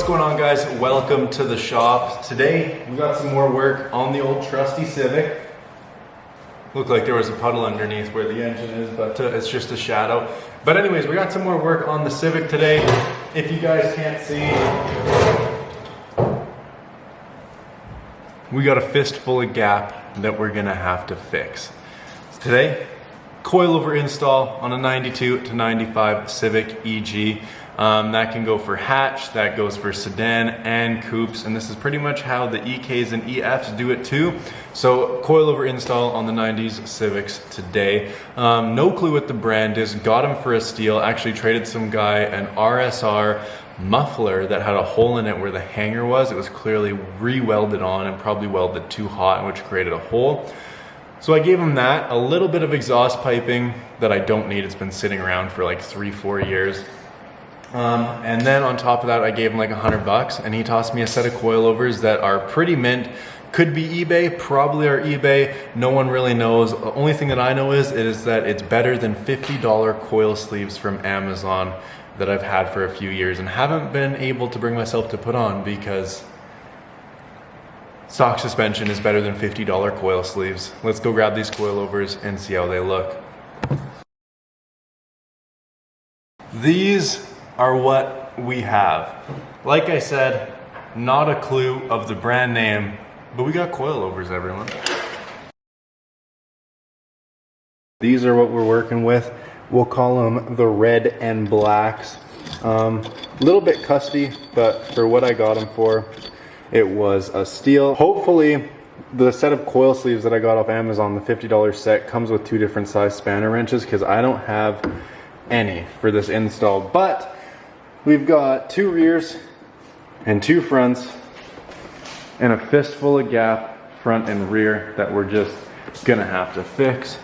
going on, guys? Welcome to the shop. Today we got some more work on the old trusty Civic. Looked like there was a puddle underneath where the engine is, but it's just a shadow. But anyways, we got some more work on the Civic today. If you guys can't see, we got a fistful of gap that we're gonna have to fix. So today, coilover install on a 92 to 95 Civic EG. That can go for hatch, that goes for sedan and coupes, and this is pretty much how the EKs and EFs do it too. So coilover install on the 90s Civics today. No clue what the brand is, got him for a steal, actually traded some guy an RSR muffler that had a hole in it where the hanger was. It was clearly re-welded on and probably welded too hot, which created a hole. So I gave him that, a little bit of exhaust piping that I don't need. It's been sitting around for like 3-4 years. And then on top of that, I gave him like $100 and he tossed me a set of coilovers that are pretty mint. Could be eBay, probably are eBay. No one really knows. The only thing that I know is that it's better than $50 coil sleeves from Amazon that I've had for a few years and haven't been able to bring myself to put on because stock suspension is better than $50 coil sleeves. Let's go grab these coilovers and see how they look. These are what we have. Like I said, not a clue of the brand name, but we got coilovers, everyone. These are what we're working with. We'll call them the red and blacks. A little bit custy, but for what I got them for, it was a steal. Hopefully, the set of coil sleeves that I got off Amazon, the $50 set, comes with 2 different size spanner wrenches because I don't have any for this install. But we've got 2 rears and 2 fronts and a fistful of gap front and rear that we're just gonna have to fix.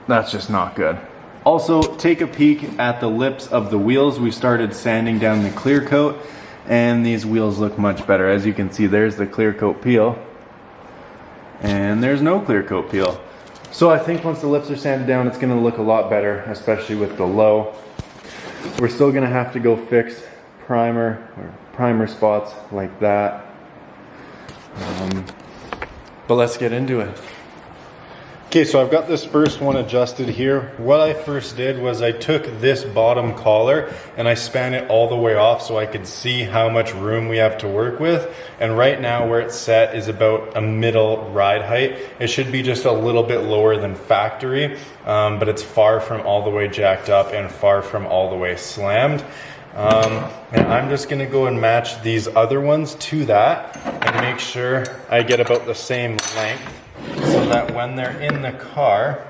That's just not good. Also, take a peek at the lips of the wheels. We started sanding down the clear coat and these wheels look much better. As you can see, there's the clear coat peel and there's no clear coat peel. So I think once the lips are sanded down, it's gonna look a lot better, especially with the low. We're still gonna have to go fix primer spots like that. But let's get into it. Okay, so I've got this first one adjusted here. What I first did was I took this bottom collar and I span it all the way off so I could see how much room we have to work with. And right now where it's set is about a middle ride height. It should be just a little bit lower than factory, but it's far from all the way jacked up and far from all the way slammed. And I'm just gonna go and match these other ones to that and make sure I get about the same length, so that when they're in the car,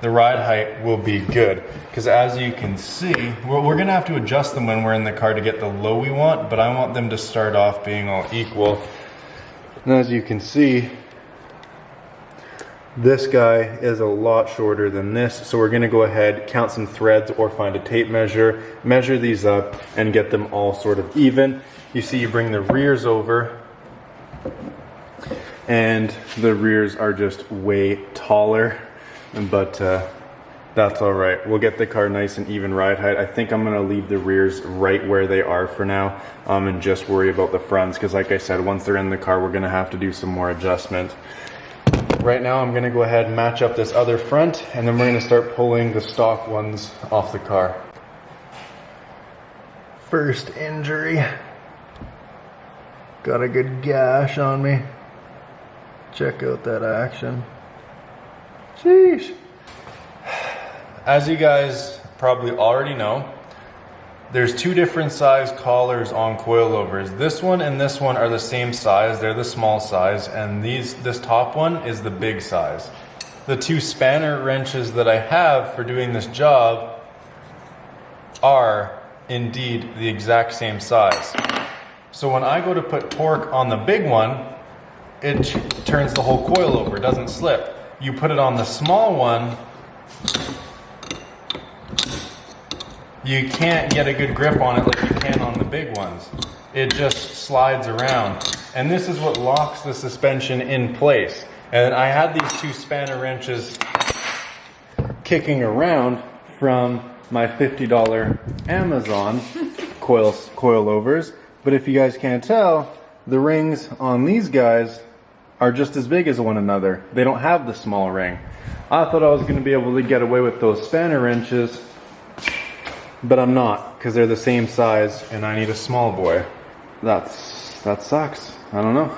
the ride height will be good. Because as you can see, we're gonna have to adjust them when we're in the car to get the low we want, but I want them to start off being all equal. And as you can see, this guy is a lot shorter than this, so we're gonna go ahead, count some threads or find a tape measure, measure these up, and get them all sort of even. You see, you bring the rears over, and the rears are just way taller, but that's all right. We'll get the car nice and even ride height. I think I'm gonna leave the rears right where they are for now, and just worry about the fronts, because like I said, once they're in the car, we're gonna have to do some more adjustment. Right now, I'm gonna go ahead and match up this other front, and then we're gonna start pulling the stock ones off the car. First injury. Got a good gash on me. Check out that action. Sheesh. As you guys probably already know, there's 2 different size collars on coilovers. This one and this one are the same size. They're the small size, and this top one is the big size. The 2 spanner wrenches that I have for doing this job are indeed the exact same size. So when I go to put torque on the big one, it turns the whole coil over, doesn't slip. You put it on the small one, you can't get a good grip on it like you can on the big ones. It just slides around. And this is what locks the suspension in place. And I had these 2 spanner wrenches kicking around from my $50 Amazon coilovers, but if you guys can't tell, the rings on these guys are just as big as one another. They don't have the small ring. I thought I was going to be able to get away with those spanner wrenches, but I'm not, because they're the same size and I need a small boy. That sucks. I don't know.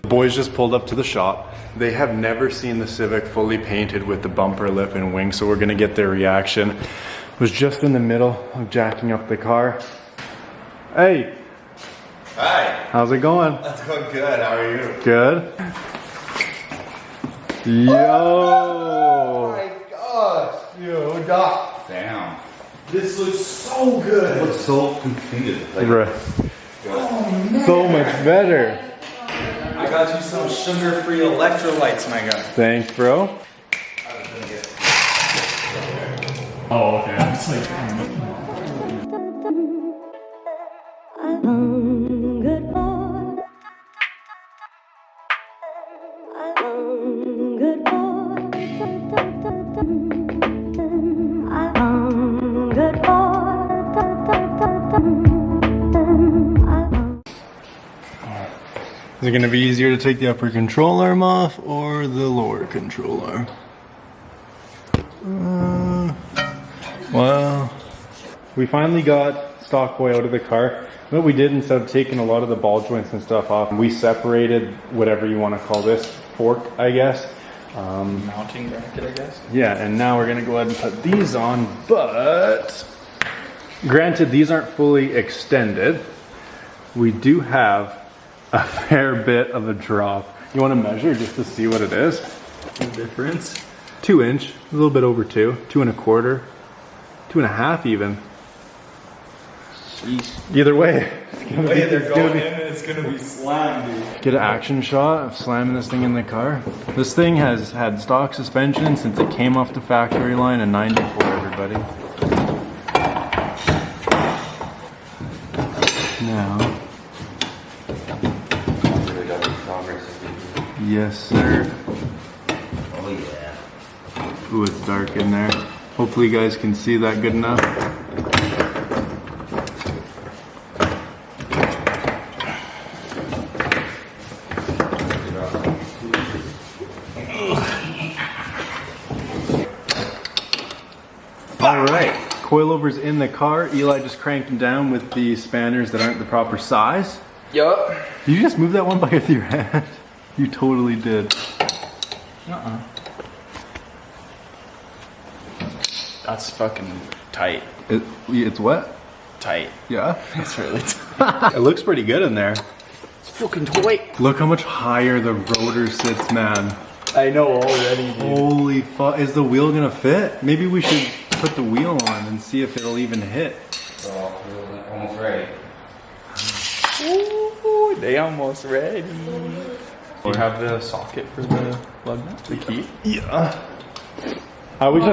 Boys just pulled up to the shop. They have never seen the Civic fully painted with the bumper lip and wing, so we're gonna get their reaction. Was just in the middle of jacking up the car. Hey. Hi. How's it going? That's going good. How are you? Good. Yo. Oh my gosh. Yo, Doc. Damn. This looks so good. It looks so completed. Like, right. oh man. So much better. I got you some sugar-free electrolytes, my guy. Thanks, bro. Oh, okay. It's like, is it going to be easier to take the upper control arm off or the lower control arm? Well, we finally got stock boy out of the car. What we did, instead of taking a lot of the ball joints and stuff off, we separated whatever you want to call this, fork, I guess. Mounting bracket, I guess. Yeah, and now we're going to go ahead and put these on, but granted, these aren't fully extended. We do have a fair bit of a drop. You want to measure just to see what it is? The difference? 2 inch, a little bit over 2, 2 1/4, 2 1/2 even. Sheesh. Either way, The way they're going in, it's gonna be slammed, dude. get an action shot of slamming this thing in the car. This thing has had stock suspension since it came off the factory line in '94, everybody. Now. Yes, sir. Oh yeah. Ooh, it's dark in there. Hopefully you guys can see that good enough. Alright, coilovers in the car. Eli just cranked them down with the spanners that aren't the proper size. Yup. Did you just move that one by with your hand? You totally did. That's fucking tight. It's what? Tight. Yeah? It's really tight. It looks pretty good in there. It's fucking tight. Look how much higher the rotor sits, man. I know already, dude. Holy fuck. Is the wheel gonna fit? Maybe we should put the wheel on and see if it'll even hit. Oh, we're almost ready. Ooh, they almost ready. Do you have the socket for the plug nut? The key? Yeah. I would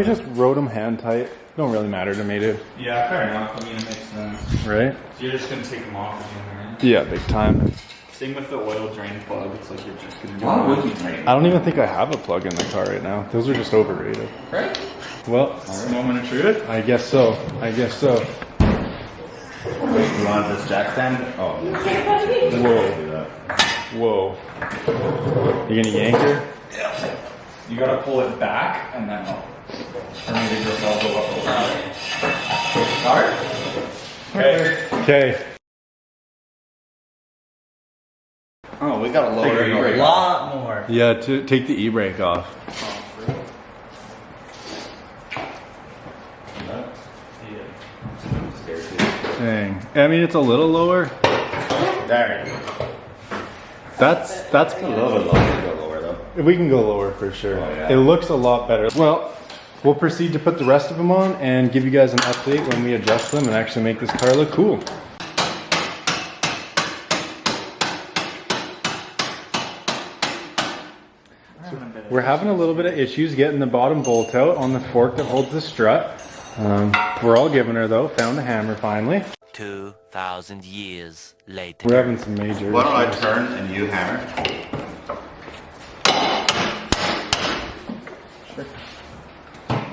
just wrote them hand tight. Don't really matter to me, dude. Yeah, fair enough. I mean, it makes sense. Right? So you're just gonna take them off again, right? Yeah, big time. Same with the oil drain plug. It's like you're just gonna do Why would you tighten? I don't even think I have a plug in the car right now. Those are just overrated. Right? Well, Moment of truth. I guess so. I guess so. You want this jack stand? Oh, Whoa. You gonna yank her? You gotta pull it back and then up. Or maybe just elbow up around. Start? Okay. Okay. Oh, we gotta lower it a lot more. Yeah, to take the e-brake off. Dang. I mean, it's a little lower. there you go. That's A little bit lower though. we can go lower for sure. Oh, yeah. It looks a lot better. Well, we'll proceed to put the rest of them on and give you guys an update when we adjust them and actually make this car look cool. I haven't been we're having a little bit of issues getting the bottom bolt out on the fork that holds the strut. We're all giving her though, found the hammer finally. 2,000 years later. We're having some major Why don't I issues. turn and you hammer?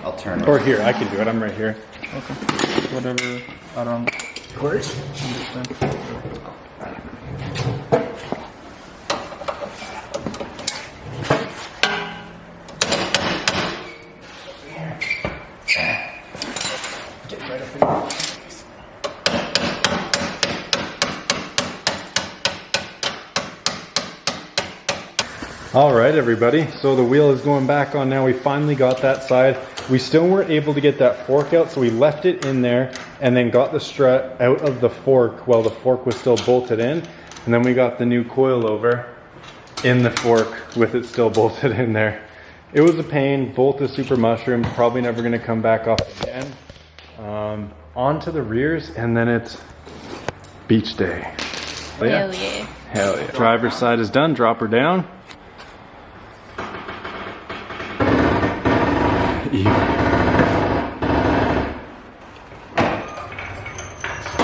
I'll turn it. Or here, I can do it, I'm right here. Okay. Whatever. I don't. Of course. All right, everybody, so the wheel is going back on now. We finally got that side. We still weren't able to get that fork out, so we left it in there and then got the strut out of the fork while the fork was still bolted in. And then we got the new coilover in the fork with it still bolted in there. It was a pain. Bolt is super mushroom, probably never gonna come back off again. Onto the rears, and then it's beach day. So, yeah. Hell yeah. Hell yeah. Driver's side is done, drop her down.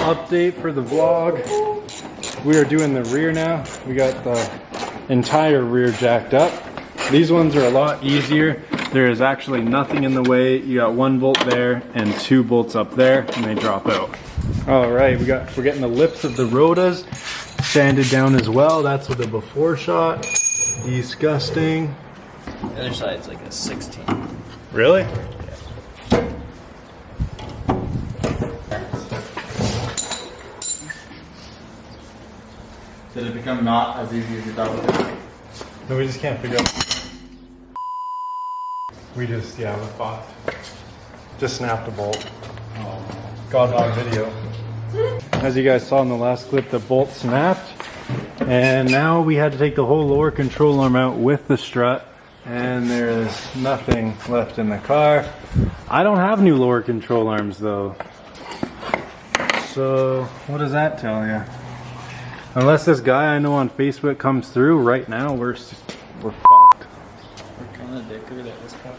Update for the vlog. We are doing the rear now. We got the entire rear jacked up. These ones are a lot easier. There is actually nothing in the way. You got 1 bolt there and 2 bolts up there, and they drop out. All right, we're getting the lips of the rotas sanded down as well. That's with the before shot. Disgusting. The other side's like a 16. Really? Did it become not as easy as you thought it would be? No, we just can't figure out. We just, yeah, we thought. Just snapped a bolt. Got it on video. As you guys saw in the last clip, the bolt snapped. And now we had to take the whole lower control arm out with the strut. And there is nothing left in the car. I don't have new lower control arms though. So, what does that tell you? Unless this guy I know on Facebook comes through, right now we're fucked. We're kind of dickered at this point.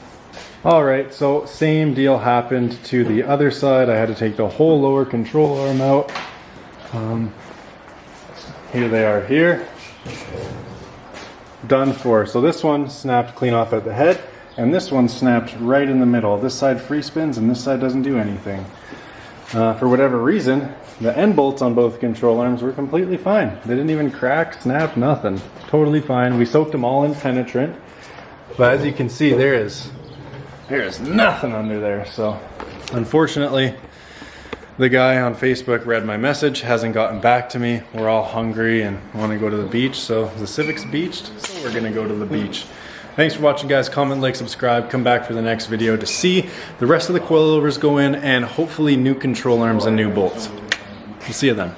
Alright, so same deal happened to the other side. I had to take the whole lower control arm out. Here they are here. Done for. So this one snapped clean off at the head, and this one snapped right in the middle. This side free spins, and this side doesn't do anything. For whatever reason, the end bolts on both control arms were completely fine. They didn't even crack, snap, nothing. Totally fine. We soaked them all in penetrant. But as you can see, there is nothing under there. So unfortunately, the guy on Facebook read my message, hasn't gotten back to me. We're all hungry and want to go to the beach. So the Civic's beached, so we're gonna go to the beach. Thanks for watching, guys. Comment, like, subscribe. Come back for the next video to see the rest of the coilovers go in and hopefully new control arms and new bolts. We'll see you then.